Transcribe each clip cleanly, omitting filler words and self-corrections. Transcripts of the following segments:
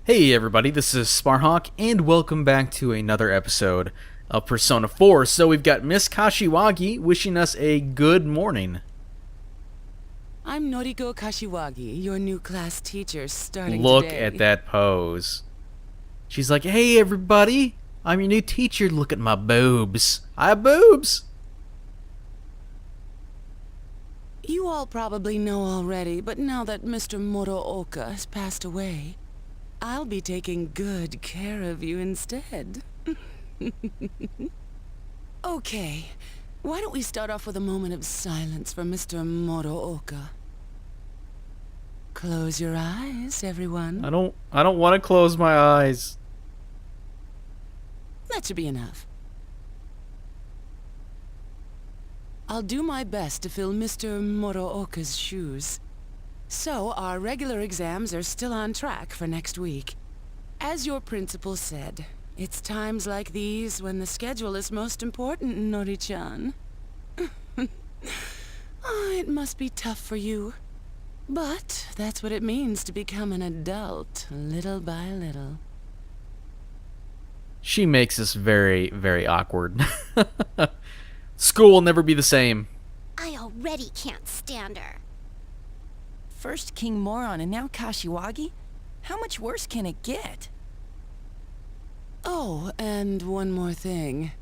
Hey everybody, this is Sparhawk, and welcome back to another episode of Persona 4. So we've got Miss Kashiwagi wishing us a good morning. I'm Noriko Kashiwagi, your new class teacher starting Look today. at that pose. She's like, hey everybody, I'm your new teacher, look at my boobs. I have boobs! You all probably know already, but now that Mr. Morooka has passed away, I'll be taking good care of you instead. Okay, why don't we start off with a moment of silence for Mr. Morooka? Close your eyes, everyone. I don't want to close my eyes. That should be enough. I'll do my best to fill Mr. Morooka's shoes. So, our regular exams are still on track for next week. As your principal said, it's times like these when the schedule is most important, Nori-chan. Oh, it must be tough for you. But that's what it means to become an adult, little by little. She makes this very, very awkward. School will never be the same. I already can't stand her. First King Moron and now Kashiwagi? How much worse can it get? Oh, and one more thing.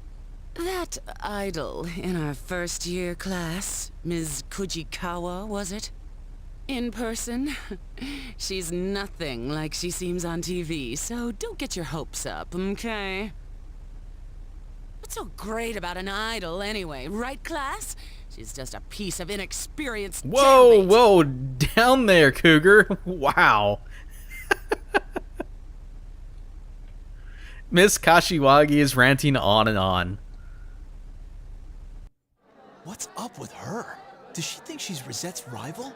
That idol in our first year class, Ms. Kujikawa, was it? In person, she's nothing like she seems on TV, so don't get your hopes up, okay? What's so great about an idol anyway, right, class? She's just a piece of inexperienced Whoa, jailbait. whoa, down there, cougar. Wow. Miss Kashiwagi is ranting on and on. What's up with her? Does she think she's Rosette's rival?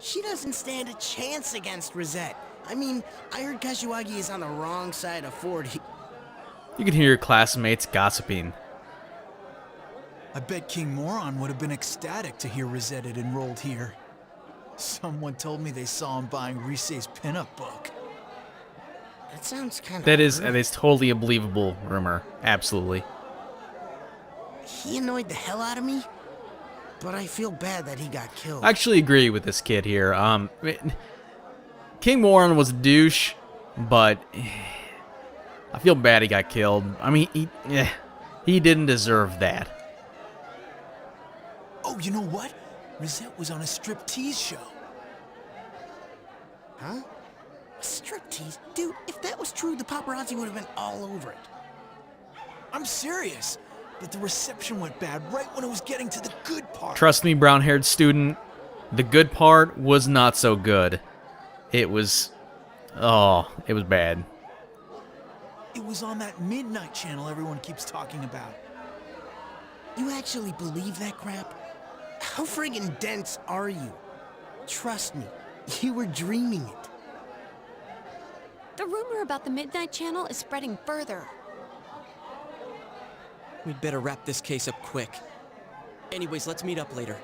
She doesn't stand a chance against Rosette. I mean, I heard Kashiwagi is on the wrong side of 40. You can hear your classmates gossiping. I bet King Moron would have been ecstatic to hear Rosette had enrolled here. Someone told me they saw him buying Risei's pinup book. That sounds kind of... That is totally a believable rumor. Absolutely. He annoyed the hell out of me, but I feel bad that he got killed. I actually agree with this kid here. King Moron was a douche, but I feel bad he got killed. I mean, he didn't deserve that. Oh, you know what? Rosette was on a striptease show. Huh? A striptease? Dude, if that was true, the paparazzi would have been all over it. I'm serious, but the reception went bad right when it was getting to the good part. Trust me, brown-haired student, the good part was not so good. It was bad. It was on that midnight channel everyone keeps talking about. You actually believe that crap? How friggin' dense are you? Trust me, you were dreaming it. The rumor about the Midnight Channel is spreading further. We'd better wrap this case up quick. Anyways, let's meet up later.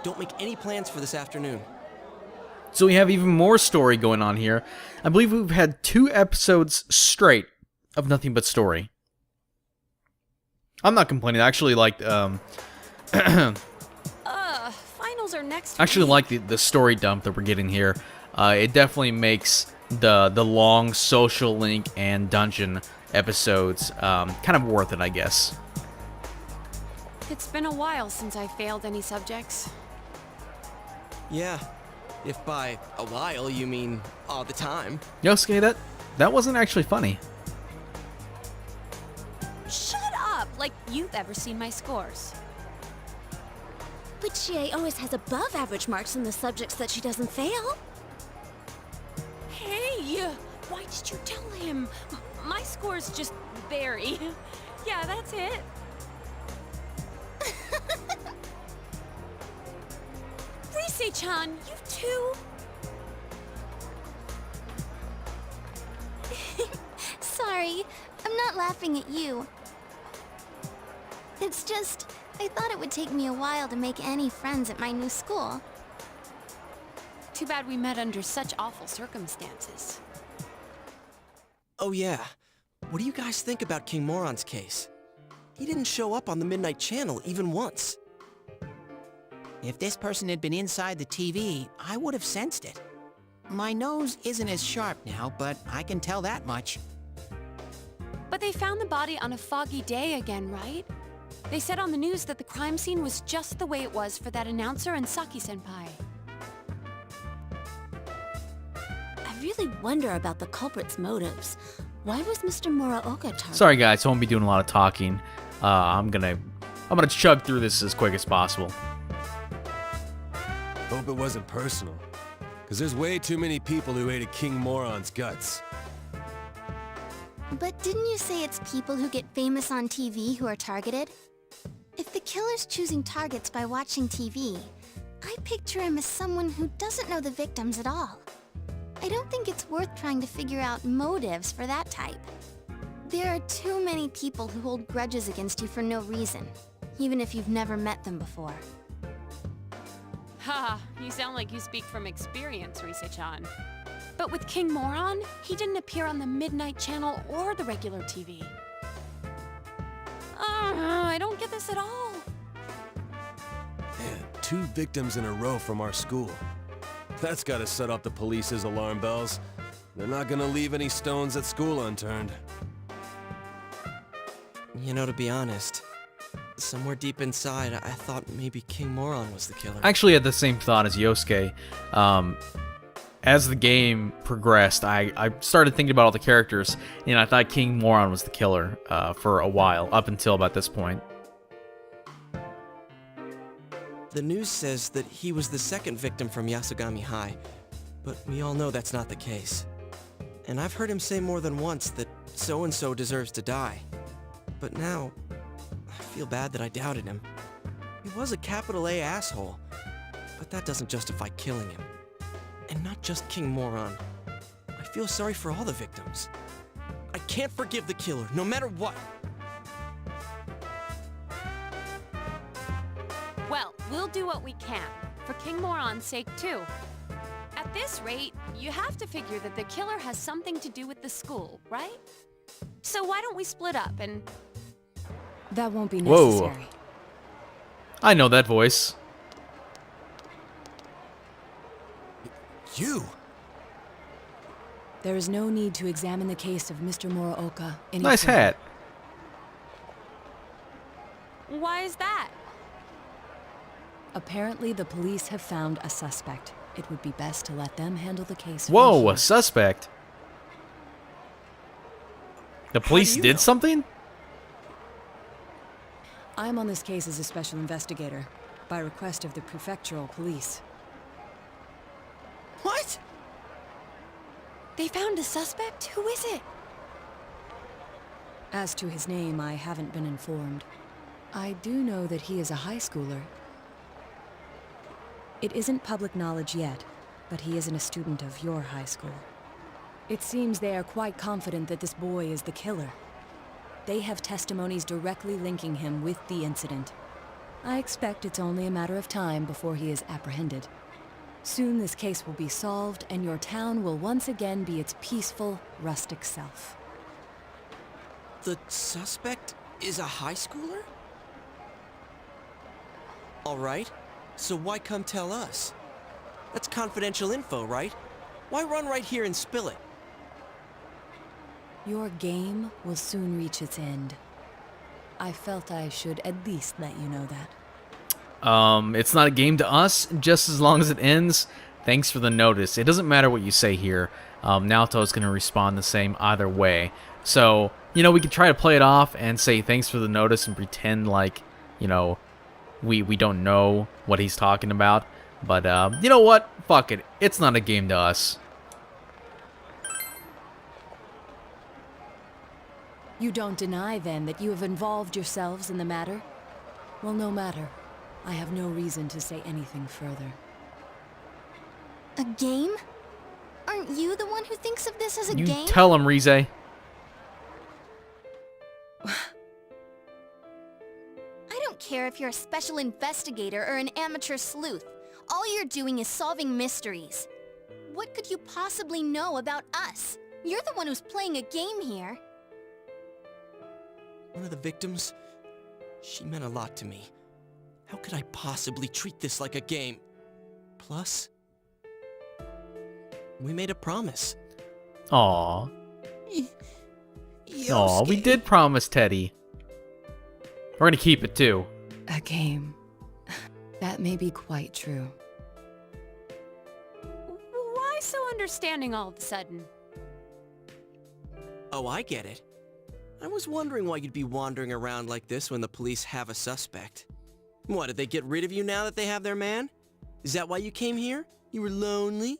Don't make any plans for this afternoon. So we have even more story going on here. I believe we've had 2 episodes straight of nothing but story. I'm not complaining. I actually liked Finals are next I actually week. like the story dump that we're getting here. It definitely makes the long social link and dungeon episodes kind of worth it, I guess. It's been a while since I failed any subjects. Yeah, if by a while you mean all the time. Yosuke, that wasn't actually funny. Shut up! Like you've ever seen my scores. But Chie always has above average marks in the subjects that she doesn't fail. Hey! Why did you tell him? My scores just vary. Yeah, that's it. Risei-chan, you too? Sorry, I'm not laughing at you. It's just, I thought it would take me a while to make any friends at my new school. Too bad we met under such awful circumstances. Oh yeah, what do you guys think about King Moron's case? He didn't show up on the Midnight Channel even once. If this person had been inside the TV, I would have sensed it. My nose isn't as sharp now, but I can tell that much. But they found the body on a foggy day again, right? They said on the news that the crime scene was just the way it was for that announcer and Saki-senpai. I really wonder about the culprit's motives. Why was Mr. Muraoka targeted? Sorry guys, I won't be doing a lot of talking. I'm gonna chug through this as quick as possible. Hope it wasn't personal. Because there's way too many people who ate a King Moron's guts. But didn't you say it's people who get famous on TV who are targeted? If the killer's choosing targets by watching TV, I picture him as someone who doesn't know the victims at all. I don't think it's worth trying to figure out motives for that type. There are too many people who hold grudges against you for no reason, even if you've never met them before. Haha, you sound like you speak from experience, Rise-chan. But with King Moron, he didn't appear on the Midnight Channel or the regular TV. I don't get this at all. Man, 2 victims in a row from our school. That's gotta set off the police's alarm bells. They're not gonna leave any stones at school unturned. You know, to be honest, somewhere deep inside, I thought maybe King Moron was the killer. I actually had the same thought as Yosuke. As the game progressed, I started thinking about all the characters, and I thought King Moron was the killer for a while, up until about this point. The news says that he was the second victim from Yasogami High, but we all know that's not the case. And I've heard him say more than once that so-and-so deserves to die. But now, I feel bad that I doubted him. He was a capital A asshole, but that doesn't justify killing him. And not just King Moron. I feel sorry for all the victims. I can't forgive the killer, no matter what. Well, we'll do what we can, for King Moron's sake too. At this rate, you have to figure that the killer has something to do with the school, right? So why don't we split up and... That won't be Whoa. necessary. I know that voice. You? There is no need to examine the case of Mr. Muraoka any Nice further. hat. Why is that? Apparently, the police have found a suspect. It would be best to let them handle the case. from Whoa, here. a suspect. The police you did know? something? I'm on this case as a special investigator, by request of the prefectural police. What? They found a suspect? Who is it? As to his name, I haven't been informed. I do know that he is a high schooler. It isn't public knowledge yet, but he isn't a student of your high school. It seems they are quite confident that this boy is the killer. They have testimonies directly linking him with the incident. I expect it's only a matter of time before he is apprehended. Soon this case will be solved, and your town will once again be its peaceful, rustic self. The suspect is a high schooler? Alright, so why come tell us? That's confidential info, right? Why run right here and spill it? Your game will soon reach its end. I felt I should at least let you know that. It's not a game to us, just as long as it ends. Thanks for the notice. It doesn't matter what you say here. Naoto's going to respond the same either way. So, you know, we could try to play it off and say thanks for the notice and pretend like, you know, we don't know what he's talking about. But, you know what? Fuck it. It's not a game to us. You don't deny, then, that you have involved yourselves in the matter? Well, no matter. I have no reason to say anything further. A game? Aren't you the one who thinks of this as a You game? tell him, Rize. I don't care if you're a special investigator or an amateur sleuth. All you're doing is solving mysteries. What could you possibly know about us? You're the one who's playing a game here. One of the victims? She meant a lot to me. How could I possibly treat this like a game? Plus, we made a promise. Aw. Yosuke. Aw, we did promise, Teddy. We're gonna keep it, too. A game. That may be quite true. Why so understanding all of a sudden? Oh, I get it. I was wondering why you'd be wandering around like this when the police have a suspect. What, did they get rid of you now that they have their man? Is that why you came here? You were lonely?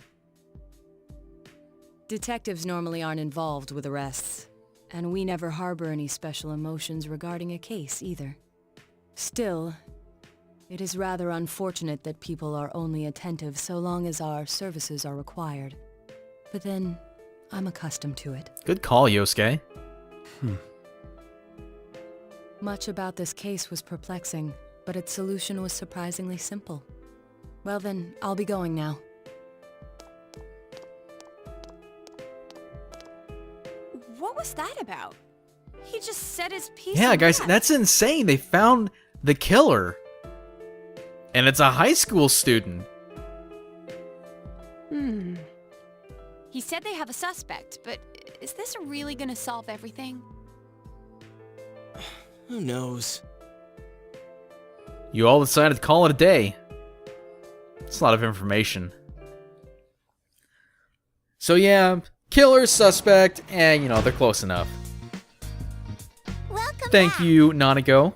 Detectives normally aren't involved with arrests, and we never harbor any special emotions regarding a case either. Still, it is rather unfortunate that people are only attentive so long as our services are required. But then, I'm accustomed to it. Good call, Yosuke. Much about this case was perplexing, but its solution was surprisingly simple. Well then, I'll be going now. What was that about? He just said his piece. Yeah, and guys, left. that's insane. They found the killer. And it's a high school student. He said they have a suspect, but is this really gonna solve everything? Who knows? You all decided to call it a day. It's a lot of information. So yeah, killer, suspect, and you know, they're close enough. Welcome Thank back. you, Nanako.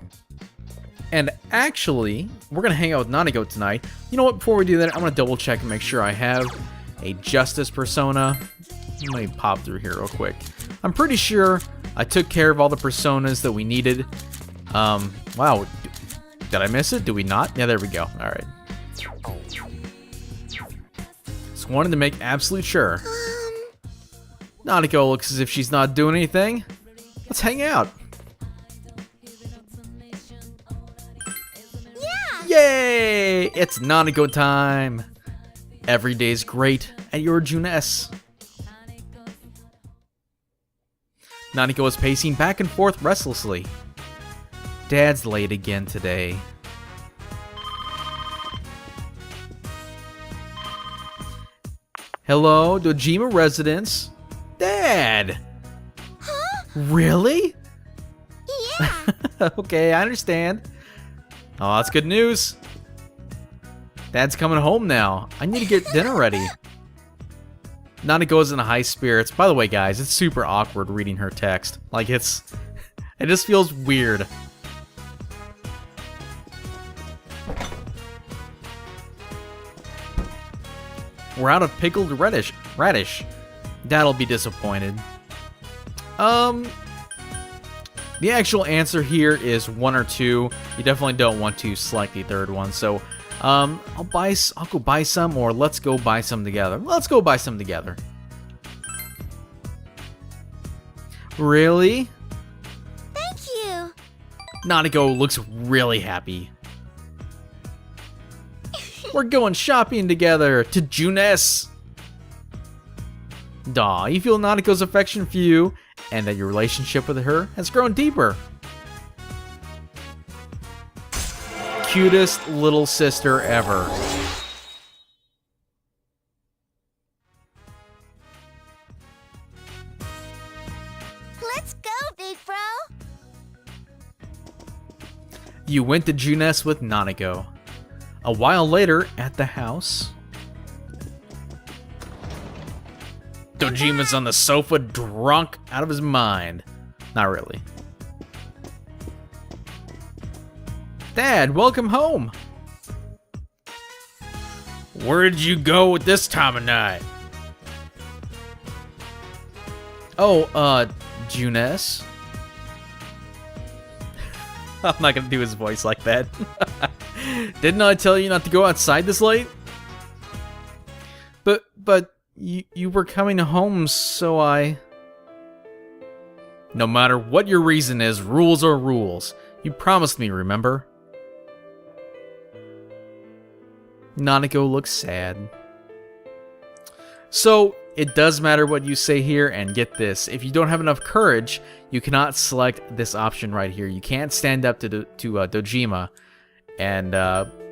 And actually, we're gonna hang out with Nanako tonight. You know what, before we do that, I'm gonna double check and make sure I have a justice persona. Let me pop through here real quick. I'm pretty sure I took care of all the personas that we needed. Wow, did I miss it? Did we not? Yeah, there we go. All right. Just wanted to make absolute sure. Nanako looks as if she's not doing anything. Let's hang out. Yeah. Yay! It's Nanako time. Every day's great at your Juness. Nanako is pacing back and forth restlessly. Dad's late again today. Hello, Dojima residence. Dad! Huh? Really? Yeah. Okay, I understand. Oh, that's good news. Dad's coming home now. I need to get dinner ready. Nanako is in high spirits. By the way, guys, it's super awkward reading her text. Like, it just feels weird. We're out of pickled radish. Dad'll be disappointed. The actual answer here is 1 or 2. You definitely don't want to select the third one. So, I'll go buy some, or let's go buy some together. Let's go buy some together. Really? Thank you. Nanako looks really happy. We're going shopping together to Juness. Daw, you feel Nanako's affection for you, and that your relationship with her has grown deeper. Cutest little sister ever. Let's go, big bro. You went to Juness with Nanako. A while later, at the house, Dojima's on the sofa, drunk out of his mind. Not really. Dad, welcome home. Where'd you go at this time of night? Oh, Juness? I'm not gonna do his voice like that. Didn't I tell you not to go outside this late? But you were coming home, so I... No matter what your reason is, rules are rules. You promised me, remember? Nanako looks sad. So, it does matter what you say here, and get this. If you don't have enough courage, you cannot select this option right here. You can't stand up to Dojima, and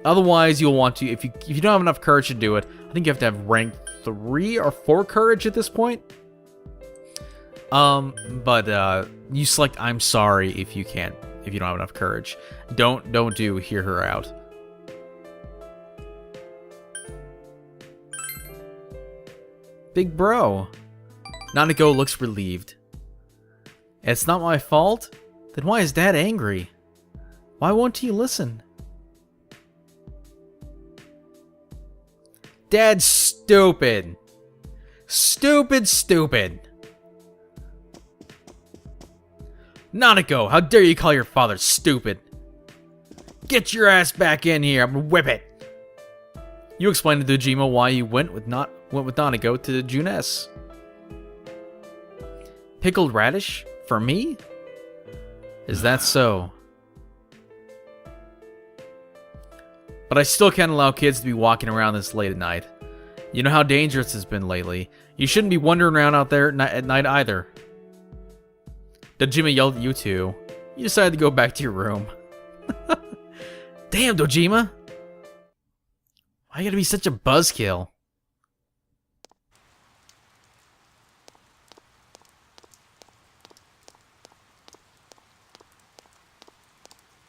otherwise you'll want to, if you don't have enough courage to do it, I think you have to have rank 3 or 4 courage at this point. But you select I'm sorry if you can't, if you don't have enough courage. Don't do hear her out. Big bro. Nanako looks relieved. It's not my fault? Then why is Dad angry? Why won't he listen? Dad's stupid. Stupid. Nanako, how dare you call your father stupid? Get your ass back in here, I'm gonna whip it. You explained to Dojima why you went with Nanako to Junes. Pickled radish? For me? Is that so? But I still can't allow kids to be walking around this late at night. You know how dangerous it's been lately. You shouldn't be wandering around out there at night either. Dojima yelled at you two. You decided to go back to your room. Damn, Dojima! Why you gotta be such a buzzkill?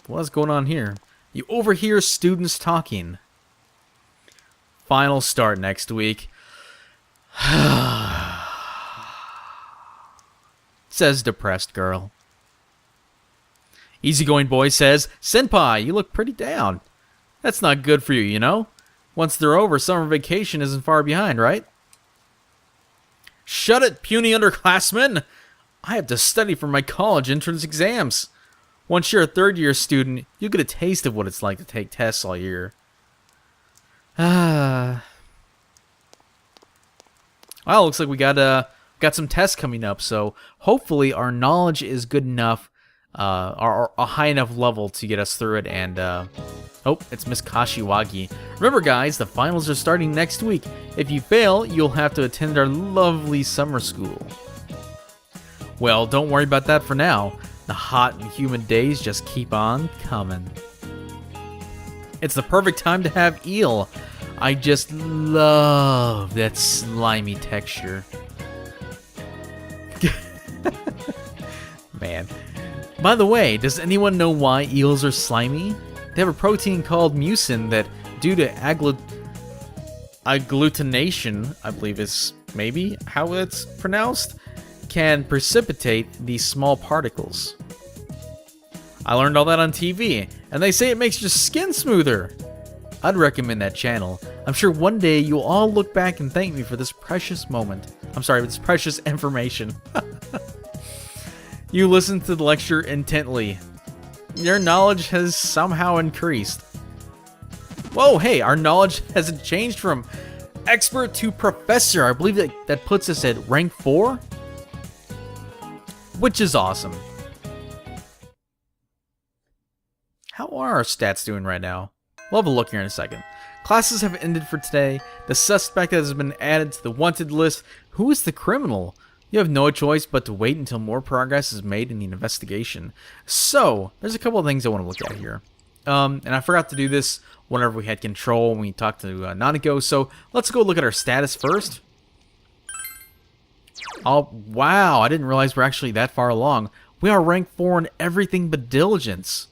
What's going on here? You overhear students talking. Final start next week. Says depressed girl. Easygoing boy says, Senpai, you look pretty down. That's not good for you, you know? Once they're over, summer vacation isn't far behind, right? Shut it, puny underclassmen! I have to study for my college entrance exams. Once you're a third-year student, you'll get a taste of what it's like to take tests all year. Well, looks like we got some tests coming up, so hopefully our knowledge is good enough, or a high enough level to get us through it. And oh, it's Miss Kashiwagi. Remember, guys, the finals are starting next week. If you fail, you'll have to attend our lovely summer school. Well, don't worry about that for now. The hot and humid days just keep on coming. It's the perfect time to have eel. I just love that slimy texture. Man. By the way, does anyone know why eels are slimy? They have a protein called mucin that, due to agglutination, I believe is maybe how it's pronounced, can precipitate these small particles. I learned all that on TV, and they say it makes your skin smoother. I'd recommend that channel. I'm sure one day you'll all look back and thank me for this precious moment. I'm sorry, this precious information. You listen to the lecture intently. Your knowledge has somehow increased. Whoa, hey, our knowledge hasn't changed from expert to professor. I believe that puts us at rank 4. Which is awesome. How are our stats doing right now? We'll have a look here in a second. Classes have ended for today. The suspect has been added to the wanted list. Who is the criminal? You have no choice but to wait until more progress is made in the investigation. So, there's a couple of things I want to look at here. And I forgot to do this whenever we had control when we talked to Nanako. So, let's go look at our status first. Oh, wow, I didn't realize we're actually that far along. We are rank 4 in everything but diligence.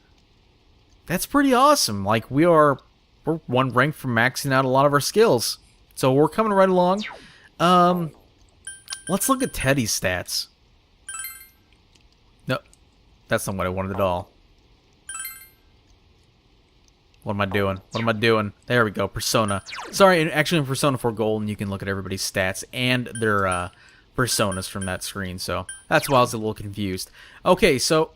That's pretty awesome. Like, we're one rank from maxing out a lot of our skills. So we're coming right along. Let's look at Teddy's stats. No, that's not what I wanted at all. What am I doing? There we go, Persona. Sorry, actually in Persona 4 Golden, you can look at everybody's stats and their personas from that screen, so that's why I was a little confused. Okay, so,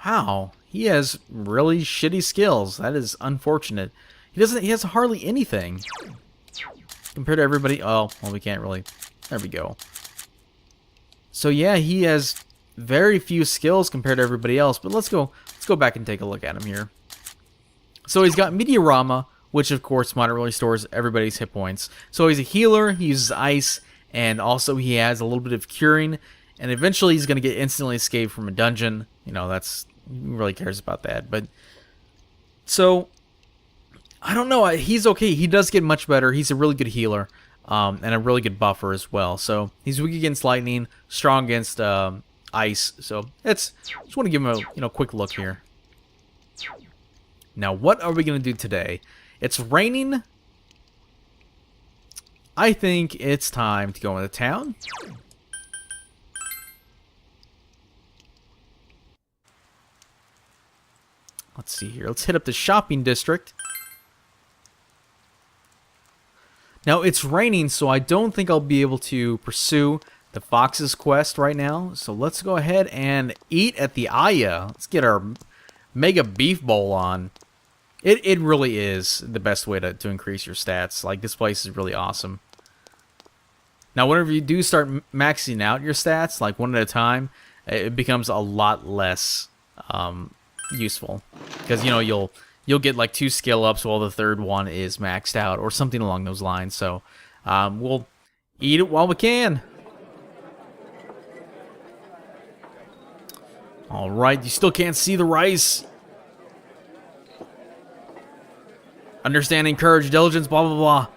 wow, he has really shitty skills. That is unfortunate. He has hardly anything compared to everybody. Oh, well, we can't really. There we go. So yeah, he has very few skills compared to everybody else. But let's go back and take a look at him here. So he's got Meteorama, which of course moderately restores everybody's hit points. So he's a healer. He uses ice, and also he has a little bit of curing, and eventually he's going to get instantly escaped from a dungeon. You know, who really cares about that? But so I don't know. He's okay. He does get much better. He's a really good healer, and a really good buffer as well. So he's weak against lightning, strong against ice. So just want to give him a quick look here. Now, what are we going to do today? It's raining. I think it's time to go into town. Let's see here. Let's hit up the shopping district. Now, it's raining, so I don't think I'll be able to pursue the Fox's quest right now. So let's go ahead and eat at the Aya. Let's get our Mega Beef Bowl on. It really is the best way to increase your stats. Like, this place is really awesome. Now, whenever you do start maxing out your stats, like one at a time, it becomes a lot less useful. Because, you know, you'll get like 2 skill ups while the third one is maxed out, or something along those lines. So, we'll eat it while we can. Alright, you still can't see the rice. Understanding, courage, diligence, blah, blah,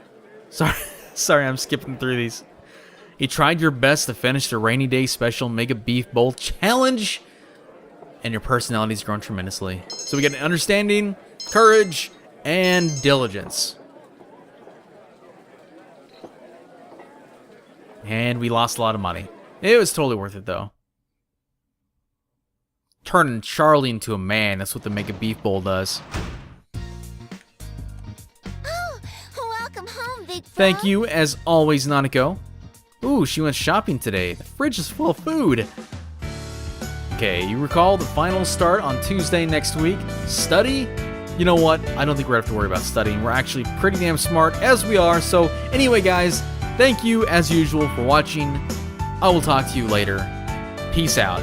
blah. Sorry, I'm skipping through these. You tried your best to finish the Rainy Day Special Mega Beef Bowl Challenge, and your personality's grown tremendously. So we get an understanding, courage, and diligence. And we lost a lot of money. It was totally worth it, though. Turning Charlie into a man, that's what the Mega Beef Bowl does. Welcome home, Big Frog. Thank you, as always, Nanako. Ooh, she went shopping today. The fridge is full of food. Okay, you recall the finals start on Tuesday next week. Study? You know what? I don't think we're going to have to worry about studying. We're actually pretty damn smart, as we are. So, anyway, guys, thank you, as usual, for watching. I will talk to you later. Peace out.